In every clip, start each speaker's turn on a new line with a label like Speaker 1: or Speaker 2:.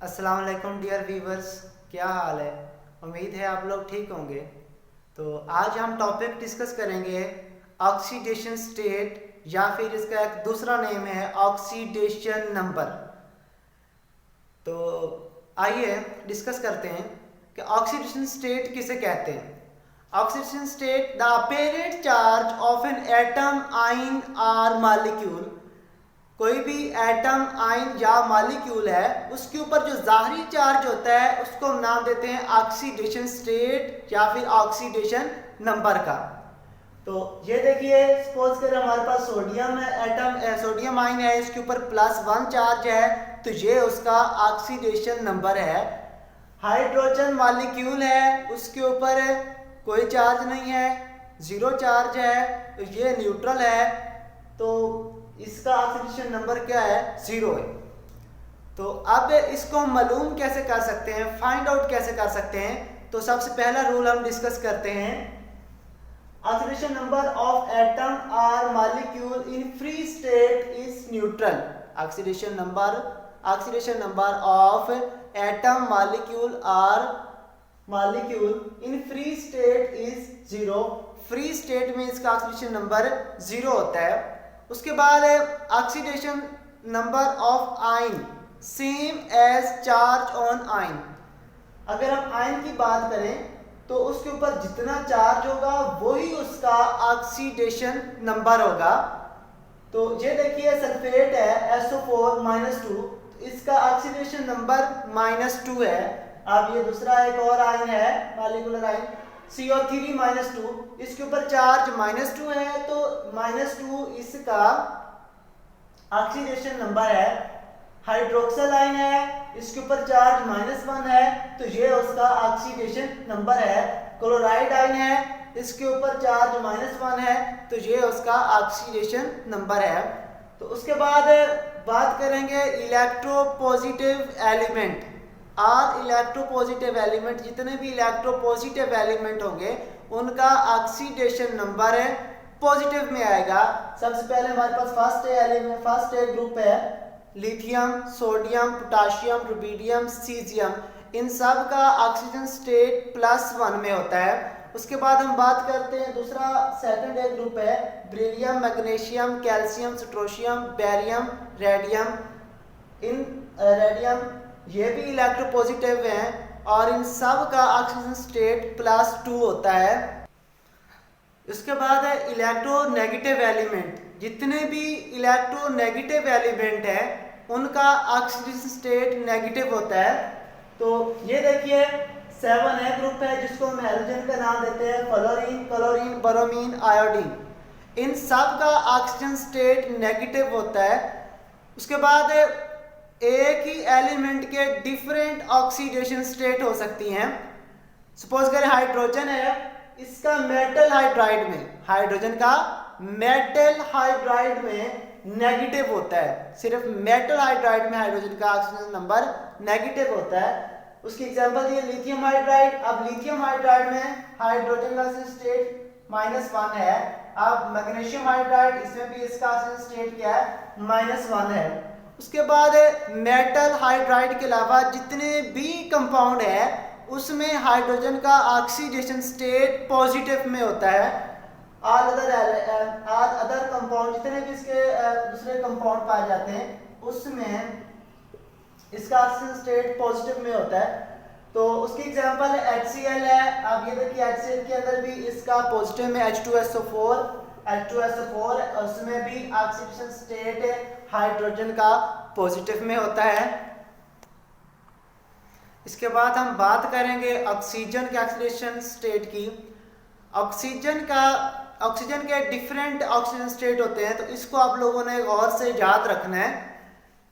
Speaker 1: अस्सलाम वालेकुम dear viewers, क्या हाल है। उम्मीद है आप लोग ठीक होंगे। तो आज हम टॉपिक डिस्कस करेंगे ऑक्सीडेशन स्टेट, या फिर इसका एक दूसरा नेम है ऑक्सीडेशन नंबर। तो आइए डिस्कस करते हैं कि ऑक्सीडेशन स्टेट किसे कहते हैं। Oxidation state the apparent charge of an atom, ion और मॉलिक्यूल। कोई भी एटम, आयन या मॉलिक्यूल है, उसके ऊपर जो ज़ाहरी चार्ज होता है उसको हम नाम देते हैं ऑक्सीडेशन स्टेट या फिर ऑक्सीडेशन नंबर का। तो ये देखिए, सपोज कर हमारे पास सोडियम एटम, सोडियम आयन है, इसके ऊपर +1 चार्ज है, तो ये उसका ऑक्सीडेशन नंबर है। हाइड्रोजन मॉलिक्यूल है, उसके ऊपर कोई चार्ज नहीं है, 0 चार्ज है, तो ये न्यूट्रल है, तो इसका ऑक्सीडेशन नंबर क्या है, 0 है। तो अब इसको हम मालूम कैसे कर सकते हैं, फाइंड आउट कैसे कर सकते हैं। तो सबसे पहला रूल हम डिस्कस करते हैं। ऑक्सीडेशन नंबर ऑफ एटम और molecule in free state is neutral. Oxidation number of atom, molecule और molecule in free state is 0। Free state में इसका ऑक्सीडेशन नंबर 0 होता है। उसके बाद है oxidation number of ion same as charge on ion. अगर हम आयन की बात करें तो उसके ऊपर जितना चार्ज होगा वही उसका ऑक्सीडेशन नंबर होगा। तो ये देखिए सल्फेट है SO4-2, इसका ऑक्सीडेशन नंबर -2 है। अब ये दूसरा एक और आयन है, मॉलिक्यूलर आयन CO3-2, इसके ऊपर चार्ज -2 है, तो -2 इसका ऑक्सीडेशन नंबर है। हाइड्रोक्सल आयन है, इसके ऊपर चार्ज -1 है, तो ये उसका ऑक्सीडेशन नंबर है। क्लोराइड आयन है, इसके ऊपर चार्ज -1 है, तो ये उसका ऑक्सीडेशन नंबर है। तो उसके बाद बात करेंगे इलेक्ट्रोपॉजिटिव एलिमेंट और इलेक्ट्रोपॉजिटिव एलिमेंट। जितने भी इलेक्ट्रोपॉजिटिव एलिमेंट होंगे उनका ऑक्सीडेशन नंबर है पॉजिटिव में आएगा। सबसे पहले हमारे पास फर्स्ट ग्रुप है lithium, sodium, potassium, rubidium, caesium. इन सब का ऑक्सीजन स्टेट +1 में होता है। उसके बाद हम बात करते हैं दूसरा सेकंड ग्रुप है beryllium, magnesium, calcium, strontium, barium, radium. Radium ये भी इलेक्ट्रोपॉजिटिव हैं और इन सब का ऑक्सीजन स्टेट +2 होता है। उसके बाद है इलेक्ट्रोनेगेटिव एलिमेंट। जितने भी इलेक्ट्रोनेगेटिव एलिमेंट हैं उनका ऑक्सीजन स्टेट नेगेटिव होता है। तो ये देखिए 7 ग्रुप है जिसको हम हैलोजन का नाम देते हैं, फ्लोरीन, क्लोरीन, ब्रोमीन, आयोडीन। इन सब का ऑक्सीजन स्टेट नेगेटिव होता है। उसके बाद एक ही एलिमेंट के डिफरेंट ऑक्सीडेशन स्टेट हो सकती हैं। सपोज करें हाइड्रोजन है, इसका मेटल हाइड्राइड में, हाइड्रोजन का मेटल हाइड्राइड में नेगेटिव होता है। सिर्फ मेटल हाइड्राइड में हाइड्रोजन का ऑक्सीजन नंबर नेगेटिव होता है। उसकी एग्जांपल ये लिथियम हाइड्राइड। अब लिथियम हाइड्राइड में हाइड्रोजन का ऑक्सीजन स्टेट -1 है। अब मैग्नीशियम हाइड्राइड, इसमें भी इसका ऑक्सीजन स्टेट क्या है, -1 है। उसके बाद मेटल हाइड्राइड के अलावा जितने भी कंपाउंड है उसमें हाइड्रोजन का ऑक्सीडेशन स्टेट पॉजिटिव में होता है। अदर कंपाउंड जितने भी इसके दूसरे कंपाउंड पाए जाते हैं उसमें इसका ऑक्सीजन स्टेट पॉजिटिव में होता है। तो उसकी एग्जांपल HCl है। अब ये देखिए HCl के अंदर भी इसका पॉजिटिव में H2SO4, उसमें भी ऑक्सीडेशन स्टेट हाइड्रोजन का पॉजिटिव में होता है। इसके बाद हम बात करेंगे ऑक्सीजन के ऑक्सीडेशन स्टेट की। ऑक्सीजन के डिफरेंट ऑक्सीजन स्टेट होते हैं, तो इसको आप लोगों ने गौर से याद रखना है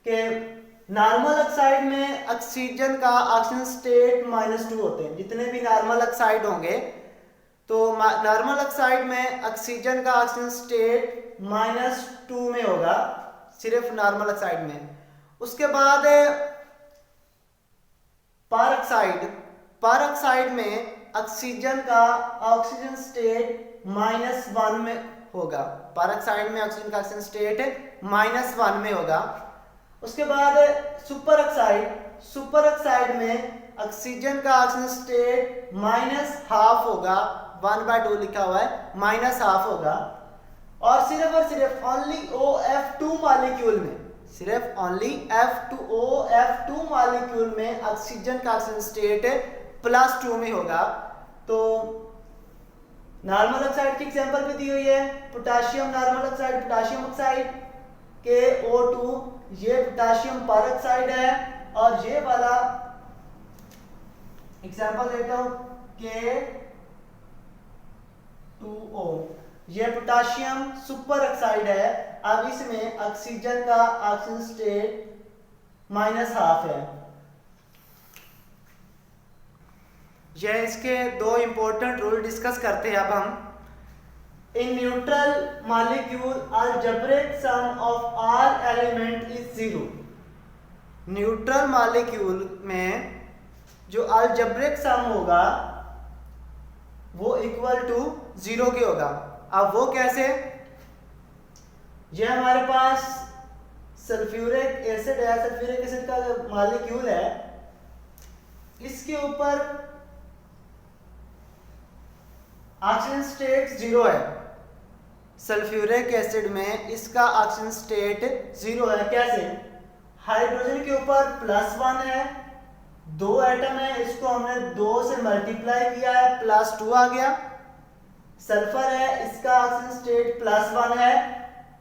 Speaker 1: कि नॉर्मल ऑक्साइड में ऑक्सीजन का ऑक्सीजन स्टेट -2 होते हैं। जितने भी नॉर्मल ऑक्साइड होंगे तो नॉर्मल ऑक्साइड में ऑक्सीजन का ऑक्सीजन स्टेट -2 में होगा, सिर्फ नॉर्मल ऑक्साइड में। उसके बाद परऑक्साइड में ऑक्सीजन का ऑक्सीजन स्टेट -1 में होगा। परऑक्साइड में ऑक्सीजन का ऑक्सीजन स्टेट -1 में होगा। उसके बाद सुपर ऑक्साइड, सुपर ऑक्साइड में ऑक्सीजन का ऑक्सीजन स्टेट -½ होगा, 1/2 लिखा हुआ है, -½ होगा। और सिर्फ ओनली OF2 मॉलिक्यूल में, सिर्फ ओनली OF2 मॉलिक्यूल में ऑक्सीजन का ऑक्सीजन स्टेट +2 में होगा। तो नॉर्मल ऑक्साइड की एग्जांपल भी दी हुई है, potassium normal oxide, potassium oxide KO2, ये पोटेशियम पर ऑक्साइड है। और ये वाला एग्जांपल देता हूं K2O, ये पोटेशियम सुपर ऑक्साइड है। अब इसमें ऑक्सीजन का ऑक्सीजन स्टेट -½ है। यह इसके दो इंपॉर्टेंट रूल डिस्कस करते हैं अब हम। In neutral molecule algebraic sum of all element is 0। Neutral molecule में जो अलजेब्रिक सम होगा वो इक्वल टू 0 के होगा। अब वो कैसे? ये हमारे पास सल्फ्यूरिक एसिड है, सल्फ्यूरिक एसिड का जो मॉलिक्यूल है इसके ऊपर ऑक्सीजन स्टेट 0 है। सल्फ्यूरिक एसिड में इसका ऑक्सीजन स्टेट 0 है। कैसे? हाइड्रोजन के ऊपर +1 है, 2 एटम है, इसको हमने 2 से मल्टीप्लाई किया है, +2 आ गया। सल्फर है, इसका ऑक्सीजन स्टेट +1 है।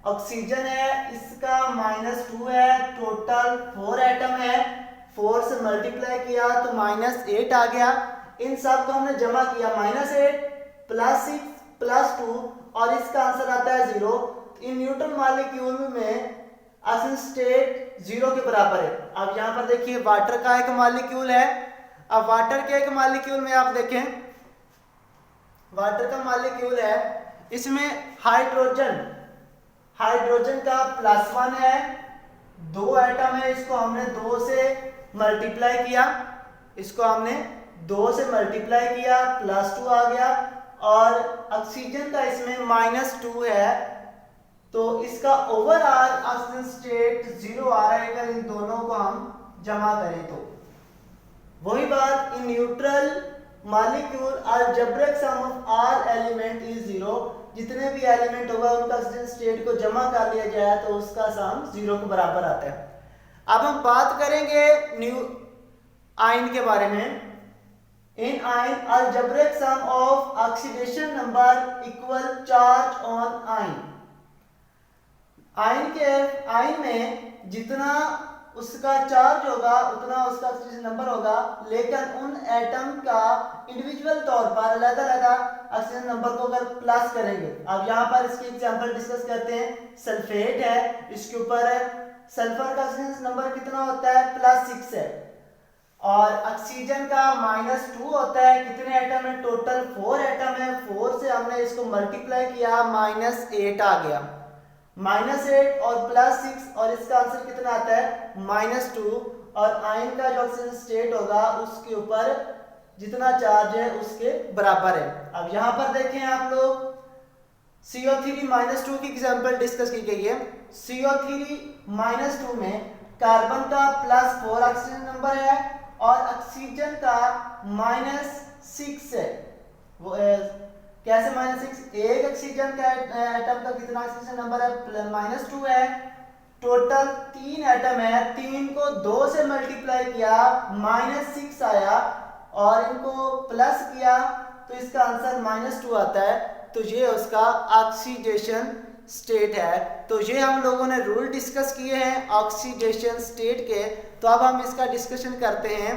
Speaker 1: ऑक्सीजन है, इसका -2 है, टोटल 4 एटम है, 4 से मल्टीप्लाई किया तो -8 आ गया। इन सब को हमने जमा किया, -8 +6 +2 और इसका आंसर आता है 0। इन न्यूट्रल मॉलिक्यूल में ऑक्सीजन स्टेट 0 के बराबर है। अब यहाँ पर देखिए वाटर का एक मॉलिक्यूल है। अब वाटर के एक मॉलिक्यूल में आप देखें, वाटर का मॉलिक्यूल है, इसमें हाइड्रोजन का +1 है, 2 एटम है, इसको हमने 2 से मल्टीप्लाई किया, इसको हमने 2 से मल्टीप्लाई किया, +2 आ गया। और ऑक्सीजन का इसमें -2 है, तो इसका ओवरऑल ऑक्सीजन स्टेट 0 आ रहा है अगर इन दोनों को हम जमा करें तो। वही बात in neutral molecule algebraic sum of all element is 0। जितने भी एलिमेंट होगा उनका ऑक्सीजन स्टेट को जमा कर लिया जाए तो उसका सम 0 के बराबर आता है। अब हम बात करेंगे आयन के बारे में। इन ion algebraic sum of oxidation number equal charge on ion. Ion में जितना उसका चार्ज होगा उतना उसका ऑक्सीडेशन नंबर होगा, लेकिन उन एटम का इंडिविजुअल तौर पर अलग-अलग ऑक्सीजन नंबर को अगर प्लस करेंगे। अब यहाँ पर इसकी एग्जांपल डिस्कस करते हैं। सल्फेट है, इसके ऊपर सल्फर का ऑक्सीजन नंबर कितना होता है? +6 है। और ऑक्सीजन का -2 होता है। कितने एटम है? टोटल 4 एटम है, 4 से हमने इसको मल्टीप्लाई किया, -8 आ गया। -8 और +6 और इसका आंसर कितना आता है? -2। और आयन का जो ऑक्सीजन स्टेट होगा उसके ऊपर जितना चार्ज है उसके बराबर है। अब यहाँ पर देखें आप लोग, CO3 -2 की एग्जांपल डिस्कस की गई है। CO3 -2 में कार्बन का +4 ऑक्सीजन नंबर है और ऑक्सीजन का -6 है। वो कैसे -6? एक ऑक्सीजन का एटम का कितना ऑक्सीजन नंबर है? -2 है। टोटल 3 एटम है, 3 को 2 से मल्टीप्लाई किया, -6 आया और इनको प्लस किया तो इसका आंसर -2 आता है। तो ये उसका ऑक्सीडेशन स्टेट है। तो ये हम लोगों ने रूल डिस्कस किए हैं ऑक्सीडेशन स्टेट के। तो अब हम इसका डिस्कशन करते हैं,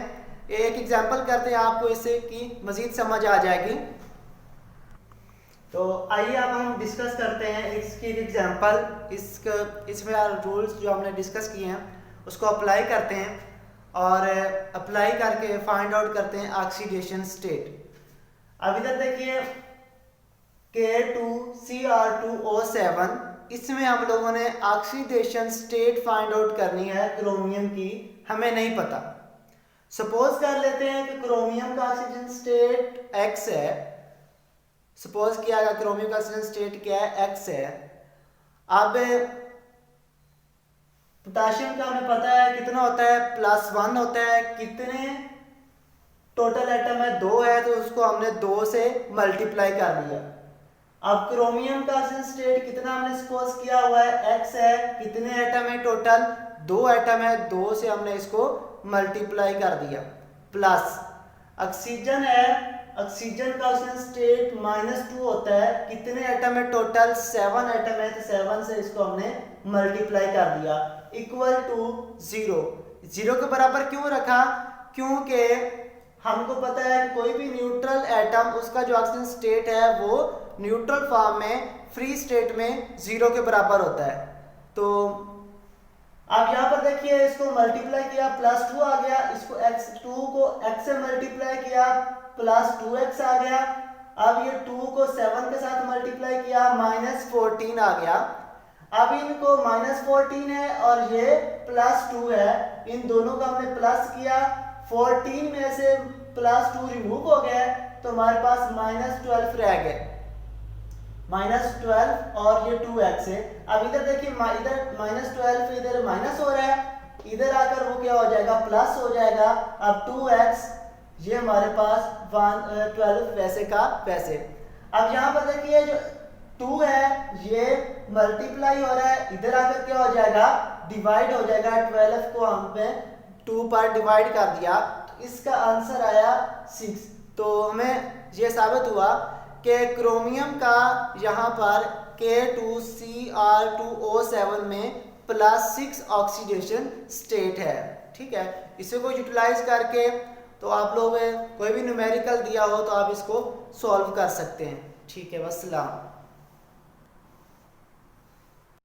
Speaker 1: एक एग्जांपल करते हैं आपको इससे कि मज़ीद समझ आ जाएगी। तो आइए अब हम डिस्कस करते हैं इसकी एक एग्जांपल। इसमें रूल्स जो हमने डिस्कस किए हैं उसको अप्लाई करते हैं और अप्लाई करके फाइंड आउट करते हैं ऑक्सीडेशन स्टेट। अब इधर देखिए K2Cr2O7, इसमें हम लोगों ने ऑक्सीडेशन स्टेट फाइंड आउट करनी है क्रोमियम की, हमें नहीं पता। सपोज कर लेते हैं कि क्रोमियम का ऑक्सीजन स्टेट X है। सपोज किया गया क्रोमियम का ऑक्सीजन स्टेट क्या है? X है। अब पोटाशियम का हमें पता है कितना होता है, +1 होता है। कितने टोटल एटम है, 2 है, तो उसको हमने 2 से मल्टीप्लाई कर दिया। अब क्रोमियम का ऑक्सीजन स्टेट कितना हमने सपोज किया हुआ है, x है। कितने एटम है टोटल, 2 एटम है, 2 से हमने इसको मल्टीप्लाई कर दिया। प्लस ऑक्सीजन है, ऑक्सीजन का ऑक्सीजन स्टेट -2 होता है। कितने एटम है टोटल, 7 एटम है, तो 7 से इसको हमने मल्टीप्लाई कर दिया, इक्वल टू 0। 0 के बराबर क्यों रखा, क्योंकि हमको पता है कि कोई भी न्यूट्रल एटम, उसका जो ऑक्सीजन स्टेट है वो न्यूट्रल फॉर्म में, फ्री स्टेट में 0 के बराबर होता है। तो अब यहाँ पर देखिए, इसको मल्टीप्लाई किया, +2 आ गया। इसको x2 को x से मल्टीप्लाई किया, +2x आ गया। अब ये 2 को 7 के साथ मल्टीप्लाई किया, -14 आ गया। अब इनको -14 है और ये +2 है, इन दोनों का हमने प्लस किया। 14 में से +2 रिमूव हो गया, तो हमारे पास -12 रह गए, -12 और ये 2x है। अब इधर देखिए, इधर -12 इधर माइनस हो रहा है, इधर आकर वो क्या हो जाएगा, प्लस हो जाएगा। अब 2x, ये हमारे पास 12 वैसे का वैसे। अब यहाँ पर देखिए, जो 2 है ये मल्टीप्लाई हो रहा है, इधर आकर क्या हो जाएगा, डिवाइड हो जाएगा। 12 को हमने 2 पर डिवाइड कर दिया, तो इसका आंसर आया 6। तो हमें ये साबित हुआ कि क्रोमियम का यहाँ पर K2Cr2O7 में +6 ऑक्सीडेशन स्टेट है। ठीक है, इसे को यूटिलाइज करके तो आप लोग कोई भी न्यूमेरिकल दिया हो तो आप इसको सॉल्व कर सकते हैं। ठीक है, वस्सलाम।